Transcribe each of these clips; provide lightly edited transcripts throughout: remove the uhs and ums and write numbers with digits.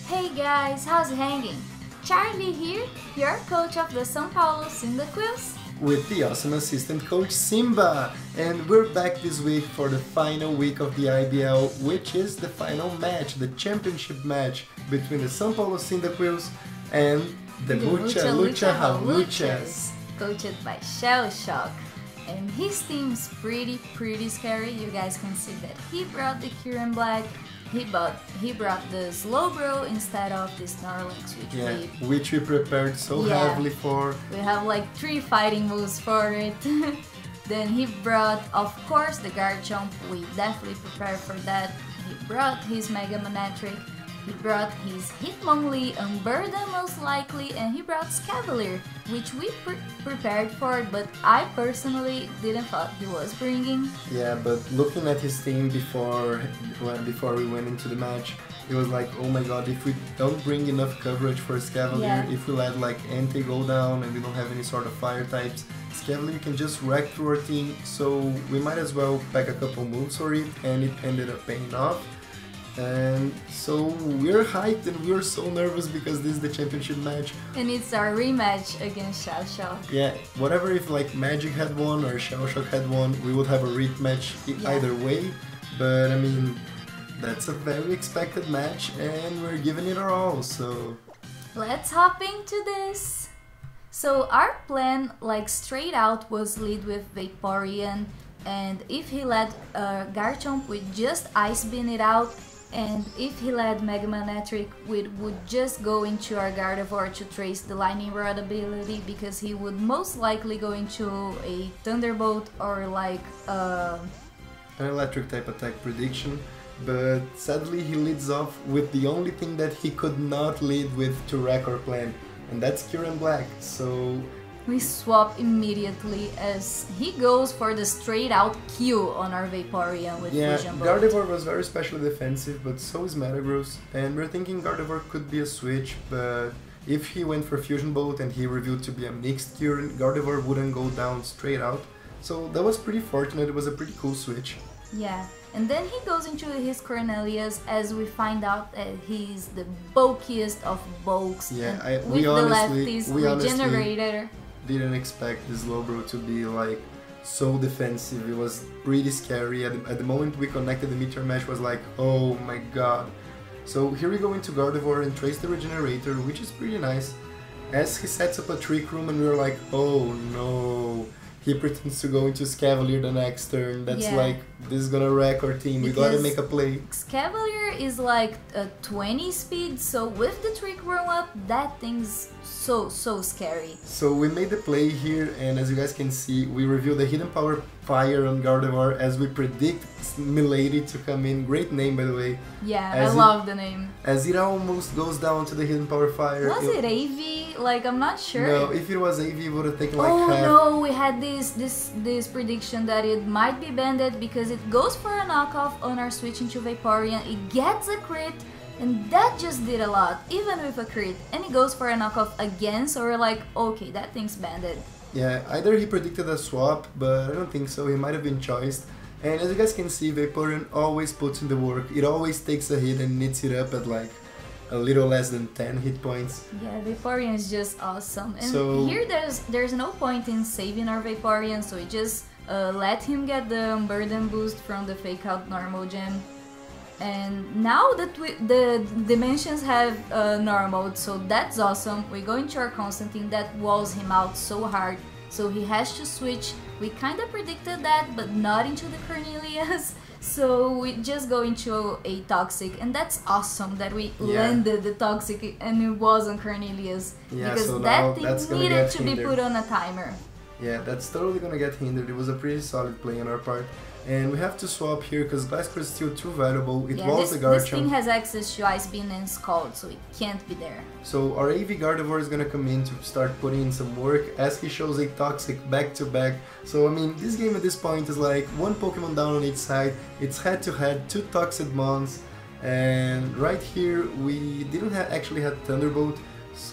Hey guys, how's it hanging? Charlie here, your coach of the São Paulo CYNDAQUILS. With the awesome assistant coach Simba, and we're back this week for the final week of the IBL, which is the final match, the championship match between the São Paulo CYNDAQUILS and the MuchaLucha Hawluchas, coached by ShellShock. And his team's pretty scary. You guys can see that he brought the Kieran Black, he brought the Slowbro instead of the Snorlax, which we prepared so heavily for. We have like 3 fighting moves for it. Then he brought, of course, the Garchomp. We definitely prepared for that. He brought his Mega Manectric. He brought his Hitmonlee, Unburden most likely, and he brought Scavalier, which we prepared for, but I personally didn't thought he was bringing. Yeah, but looking at his team before we went into the match, it was like, oh my god, if we don't bring enough coverage for Scavalier, if we let like Entei go down and we don't have any sort of fire types, Scavalier can just wreck through our team, so we might as well pack a couple moves for it, and it ended up paying off. And so we're hyped and we're so nervous because this is the championship match. And it's our rematch against ShellShock. Yeah, whatever if like Magic had won or ShellShock had won, we would have a rematch either way. But I mean, that's a very expected match and we're giving it our all, so... Let's hop into this! So our plan, like straight out, was lead with Vaporeon, and if he led Garchomp, we'd just Ice Beam it out. And if he led Mega Manectric, we would just go into our Gardevoir to trace the Lightning Rod ability, because he would most likely go into a Thunderbolt or like an electric type attack prediction. But sadly he leads off with the only thing that he could not lead with to wreck our plan, and that's Kieran Black. So we swap immediately as he goes for the straight out kill on our Vaporeon with Fusion Bolt. Gardevoir was very specially defensive, but so is Metagross, and we're thinking Gardevoir could be a switch, but if he went for Fusion Bolt and he revealed to be a mixed Kieran, Gardevoir wouldn't go down straight out. So that was pretty fortunate, it was a pretty cool switch. Yeah, and then he goes into his Cornelius as we find out that he's the bulkiest of bulks. Yeah, with the lefties regenerator. Didn't expect this Slowbro to be like so defensive. It was pretty scary. At the moment we connected, the Meteor Mesh was like, oh my god. So here we go into Gardevoir and trace the regenerator, which is pretty nice. As he sets up a Trick Room and we're like, oh no. He pretends to go into Scavalier the next turn. That's like, this is gonna wreck our team. We gotta make a play. Scavalier is like a 20 speed, so with the Trick Room up, that thing's so scary. So we made the play here, and as you guys can see, we reveal the Hidden Power Fire on Gardevoir as we predict Milady to come in. Great name, by the way. Yeah, I love the name. As it almost goes down to the Hidden Power Fire. Was it AV? Like, I'm not sure. No, if it was AV, it would have taken like half. Oh no, we had this prediction that it might be banded because it goes for a knockoff on our switch into Vaporeon. It gets a crit, and that just did a lot, even with a crit. And it goes for a knockoff again, so we're like, okay, that thing's banded. Yeah, either he predicted a swap, but I don't think so. He might have been choiced. And as you guys can see, Vaporeon always puts in the work. It always takes a hit and knits it up at like a little less than 10 hit points. Yeah, Vaporeon is just awesome. And so here there's no point in saving our Vaporeon, so we just let him get the Burden boost from the Fake Out Normal Gem. And now that the dimensions have normal, so that's awesome. We go into our Constantine that walls him out so hard, so he has to switch. We kinda predicted that, but not into the Cornelius. So we just go into a Toxic, and that's awesome that we landed the Toxic and it wasn't Cornelius. Because so that thing needed to be put on a timer. Yeah, that's totally gonna get hindered. It was a pretty solid play on our part. And we have to swap here because Glasgow is still too valuable. It was the Garchomp. This thing has access to Ice Beam and Scald, so it can't be there. So our AV Gardevoir is gonna come in to start putting in some work as he shows a Toxic back to back. So I mean, this game at this point is like one Pokemon down on each side. It's head to head, 2 Toxic Mons. And right here we didn't actually have Thunderbolt,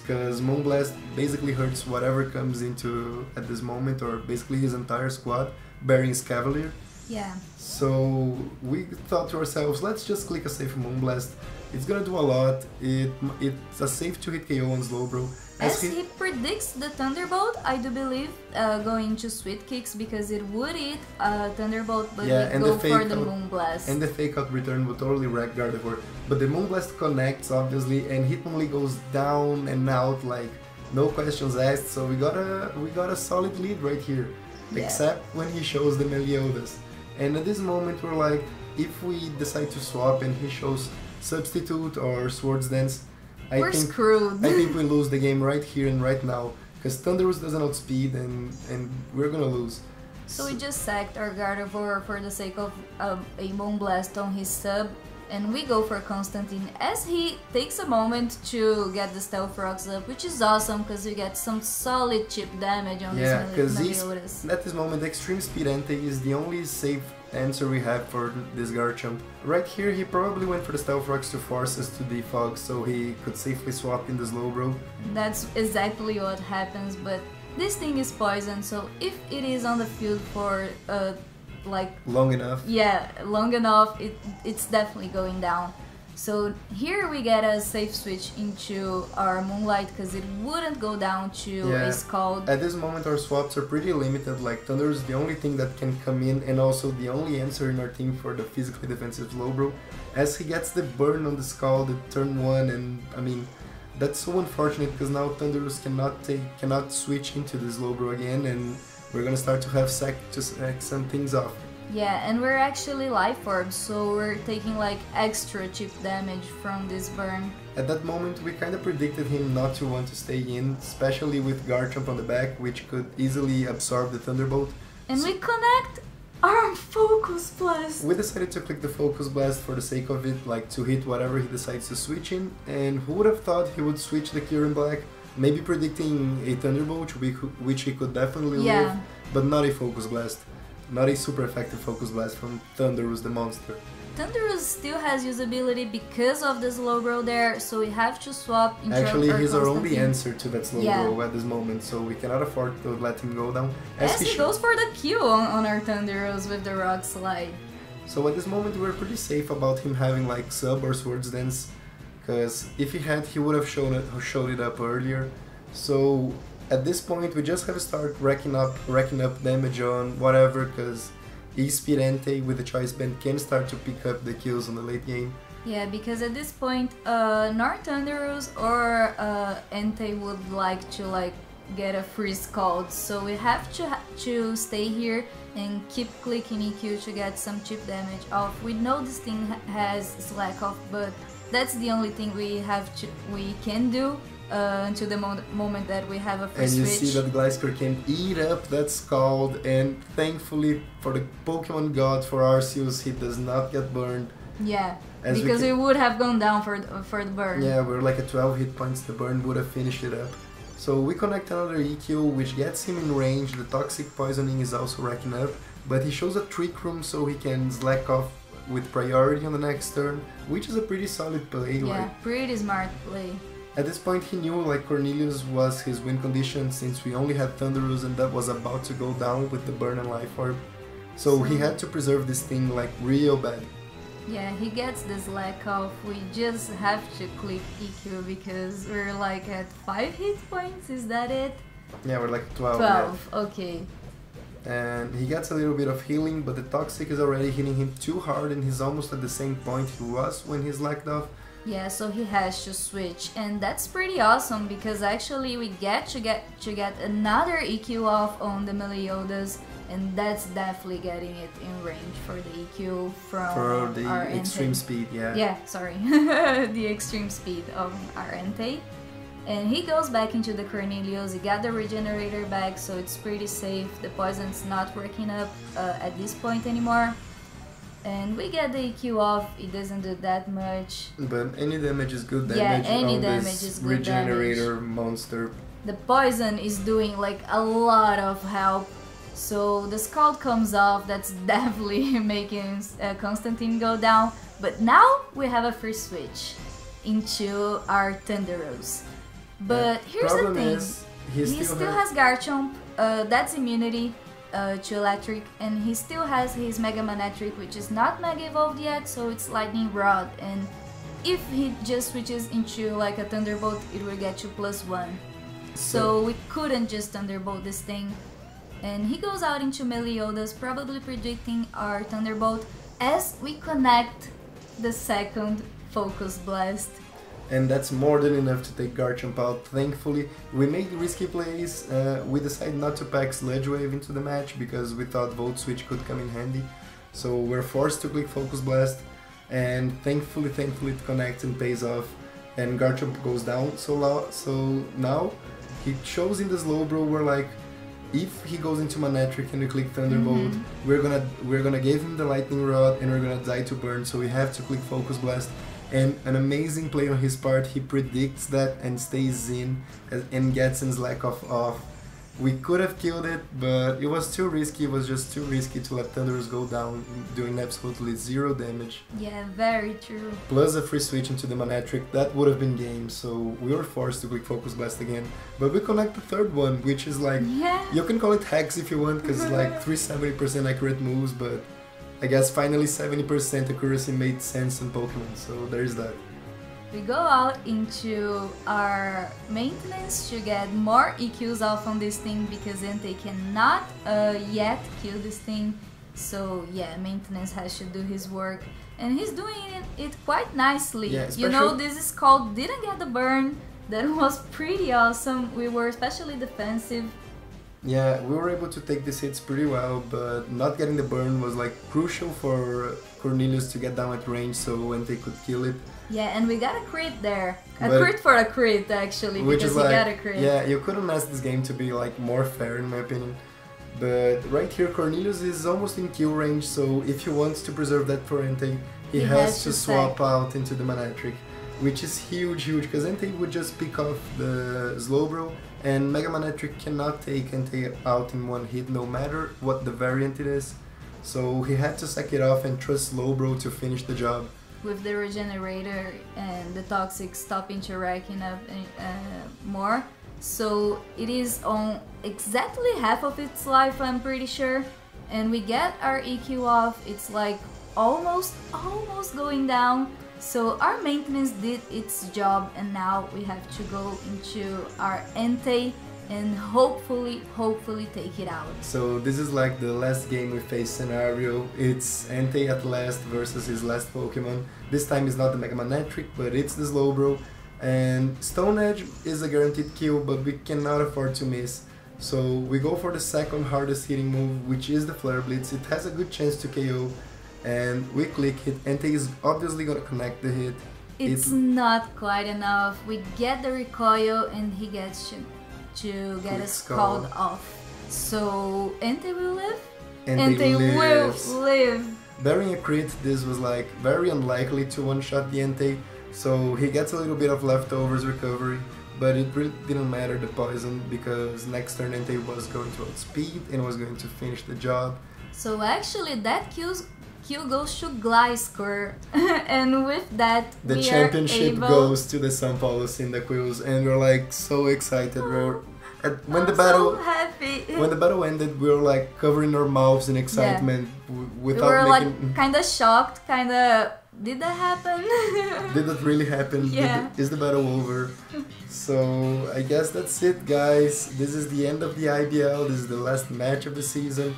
because Moonblast basically hurts whatever comes into at this moment, or basically his entire squad, bearing Scavalier. Yeah. So we thought to ourselves, let's just click a safe Moonblast. It's gonna do a lot. It's a safe to hit KO on Slowbro. As he predicts the Thunderbolt, I do believe, going to Sweet Kicks because it would hit Thunderbolt, but we go for the Moonblast. And the fake out return would totally wreck Gardevoir. But the Moonblast connects, obviously, and Hitmonlee goes down and out like no questions asked. So we got a solid lead right here, except when he shows the Meliodas. And at this moment we're like, if we decide to swap and he shows Substitute or Swords Dance, we're screwed. I think we lose the game right here and right now, because Thunderous doesn't outspeed and we're gonna lose. So we just sacked our Gardevoir for the sake of a Moonblast on his sub, and we go for Constantine as he takes a moment to get the Stealth Rocks up, which is awesome because we get some solid chip damage on this Meliodas. At this moment Extreme Speed Ante is the only safe answer we have for this Garchomp. Right here he probably went for the Stealth Rocks to force us to defog so he could safely swap in the Slowbro. That's exactly what happens, but this thing is poison, so if it is on the field for like long enough, it's definitely going down. So here we get a safe switch into our Moonlight because it wouldn't go down to a Scald. At this moment our swaps are pretty limited, like Thunder is the only thing that can come in and also the only answer in our team for the physically defensive Slowbro. As he gets the burn on the Scald at turn 1, and I mean that's so unfortunate because now Thunderous cannot switch into the Slowbro again, and we're gonna start to have sack some things off. Yeah, and we're actually Life Orbs, so we're taking like extra chip damage from this burn. At that moment we kinda predicted him not to want to stay in, especially with Garchomp on the back, which could easily absorb the Thunderbolt. And we connect our Focus Blast! We decided to click the Focus Blast for the sake of it, like to hit whatever he decides to switch in, and who would have thought he would switch the Kyurem Black, maybe predicting a Thunderbolt, which he could definitely live, but not a Focus Blast. Not a super effective Focus Blast from Thunderous the monster. Thunderous still has usability because of the Slowbro there, so we have to swap into Actually, he's our only answer to that Slowbro at this moment, so we cannot afford to let him go down. As he goes for the Q on our Thunderous with the Rock Slide. So at this moment we're pretty safe about him having like Sub or Swords Dance, because if he had, he would have showed it up earlier. So at this point we just have to start racking up damage on whatever, because E-Speed Ante with the Choice Band can start to pick up the kills on the late game. Yeah, because at this point nor Thunderous or Entei would like to get a free Scald, so we have to stay here and keep clicking EQ to get some chip damage off. We know this thing has slack off, but that's the only thing we can do until the moment that we have a free switch. And you see that Gliscor can eat up that Scald, and thankfully for the Pokemon God, for Arceus, he does not get burned. Yeah, because it would have gone down for the burn. Yeah, we're like at 12 hit points, the burn would have finished it up. So we connect another EQ, which gets him in range. The Toxic Poisoning is also racking up, but he shows a Trick Room so he can slack off with priority on the next turn, which is a pretty solid play. Yeah, pretty smart play. At this point he knew like Cornelius was his win condition, since we only had Thunderous and that was about to go down with the burn and Life Orb. So he had to preserve this thing like real bad. Yeah, he gets this lack off. We just have to click EQ because we're like at 5 hit points, is that it? Yeah, we're like 12. 12, okay. And he gets a little bit of healing, but the Toxic is already hitting him too hard and he's almost at the same point he was when he's lacked off. Yeah, so he has to switch, and that's pretty awesome because actually we get to get another EQ off on the Meliodas, and that's definitely getting it in range for the EQ from the our extreme speed, yeah. Yeah, sorry, the extreme speed of our Entei. And he goes back into the Cornelius, he got the Regenerator back, so it's pretty safe. The poison's not working up at this point anymore. And we get the EQ off, it doesn't do that much. But any damage is good damage on this Regenerator monster. The poison is doing like a lot of help. So the Scald comes off, that's definitely making Constantine go down. But now we have a free switch into our Thunderous. But here's the thing, he still has Garchomp, that's immunity. to Electric, and he still has his Mega Manectric, which is not Mega Evolved yet, so it's Lightning Rod, and if he just switches into like a Thunderbolt, it will get you +1. So we couldn't just Thunderbolt this thing. And he goes out into Meliodas, probably predicting our Thunderbolt as we connect the second Focus Blast. And that's more than enough to take Garchomp out. Thankfully, we made risky plays. We decided not to pack Sludge Wave into the match because we thought Volt Switch could come in handy. So we're forced to click Focus Blast, and thankfully it connects and pays off. And Garchomp goes down. So now he shows in the Slowbro. We're like, if he goes into Manectric and we click Thunderbolt, we're gonna give him the Lightning Rod and we're gonna die to burn. So we have to click Focus Blast. And an amazing play on his part, he predicts that and stays in and gets his lack of off. We could have killed it, but it was too risky. It was just too risky to let Thundurus go down, doing absolutely 0 damage. Yeah, very true. Plus a free switch into the Manectric, that would have been game, so we were forced to click Focus Blast again. But we connect the third one, which is like, you can call it hacks if you want, because it's like 370% accurate moves, but I guess finally 70% accuracy made sense in Pokemon, so there's that. We go out into our maintenance to get more EQs off on this thing because Entei cannot yet kill this thing. So yeah, maintenance has to do his work, and he's doing it quite nicely. Yeah, you know, this is called didn't get the burn. That was pretty awesome. We were especially defensive. Yeah, we were able to take these hits pretty well, but not getting the burn was like crucial for Cornelius to get down at range so Entei could kill it. Yeah, and we got a crit there. Crit for a crit actually, because he got a crit. Yeah, you couldn't ask this game to be like more fair in my opinion. But right here Cornelius is almost in kill range, so if he wants to preserve that for Entei, he has to swap out into the Manectric, which is huge, because Entei would just pick off the Slowbro, and Mega Manectric cannot take Entei out in one hit no matter what the variant it is. So he had to sack it off and trust Slowbro to finish the job. With the Regenerator and the Toxic stopping to racking up more. So it is on exactly half of its life, I'm pretty sure. And we get our EQ off, it's like almost going down. So our maintenance did its job, and now we have to go into our Entei and hopefully take it out. So this is like the last game we face scenario. It's Entei at last versus his last Pokemon. This time it's not the Mega Manectric, but it's the Slowbro. And Stone Edge is a guaranteed kill, but we cannot afford to miss. So we go for the second hardest hitting move, which is the Flare Blitz. It has a good chance to KO, and we click it. Entei is obviously gonna connect the hit. It's not quite enough. We get the recoil and he gets to get us called off. So Entei will live? Entei will live. Bearing a crit, this was like very unlikely to one-shot the Entei, so he gets a little bit of leftovers recovery, but it really didn't matter the poison because next turn Entei was going to outspeed and was going to finish the job. So actually that kill goes to Gliscor, and with that the championship goes to the São Paulo Cyndaquils, and we're like so excited. When the battle ended, we were like covering our mouths in excitement without we were making... like kind of shocked, did that happen? Did that really happen? Yeah. Is the battle over? So I guess that's it, guys. This is the end of the IBL. This is the last match of the season.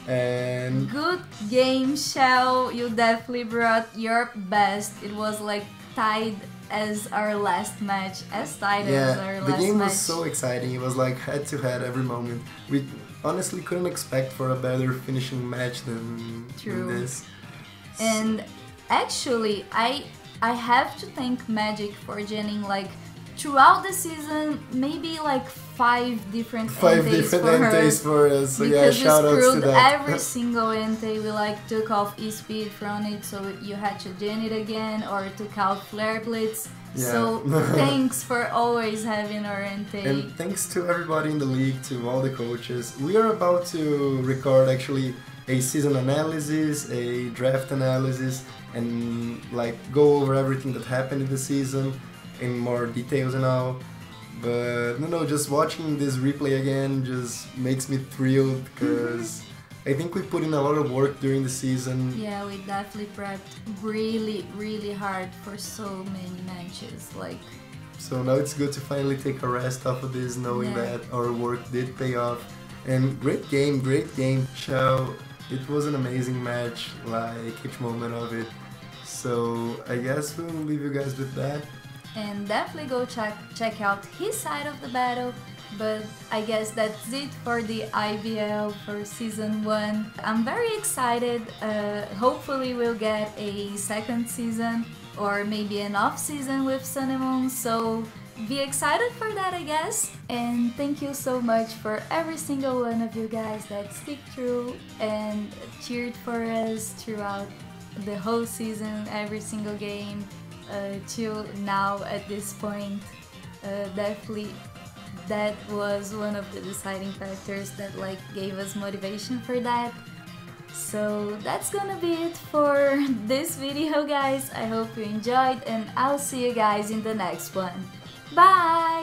And good game, Shell. You definitely brought your best. It was like tied as our last match, as our last match. The game was so exciting. It was like head to head every moment. We honestly couldn't expect for a better finishing match than this. And actually, I have to thank Magic for genning like throughout the season, maybe like 5 different Enteis for us. So because yeah, shout outs to that. Every single Entei, we like took off E-Speed from it, so you had to gen it again, or took out Flare Blitz. Yeah. So thanks for always having our Entei. And thanks to everybody in the league, to all the coaches. We are about to record actually a season analysis, a draft analysis, and like go over everything that happened in the season in more details and all. But no, just watching this replay again just makes me thrilled because I think we put in a lot of work during the season. Yeah, we definitely prepped really hard for so many matches. So now it's good to finally take a rest off of this, knowing that our work did pay off. And great game, Shell. It was an amazing match, like each moment of it. So I guess we'll leave you guys with that. And definitely go check out his side of the battle. But I guess that's it for the IBL for Season 1. I'm very excited. Hopefully we'll get a second season or maybe an off-season with Sun and Moon. So be excited for that, I guess. And thank you so much for every single one of you guys that stick through and cheered for us throughout the whole season, every single game, till now at this point. Definitely that was one of the deciding factors that gave us motivation for that. So that's gonna be it for this video, guys. I hope you enjoyed, and I'll see you guys in the next one. Bye!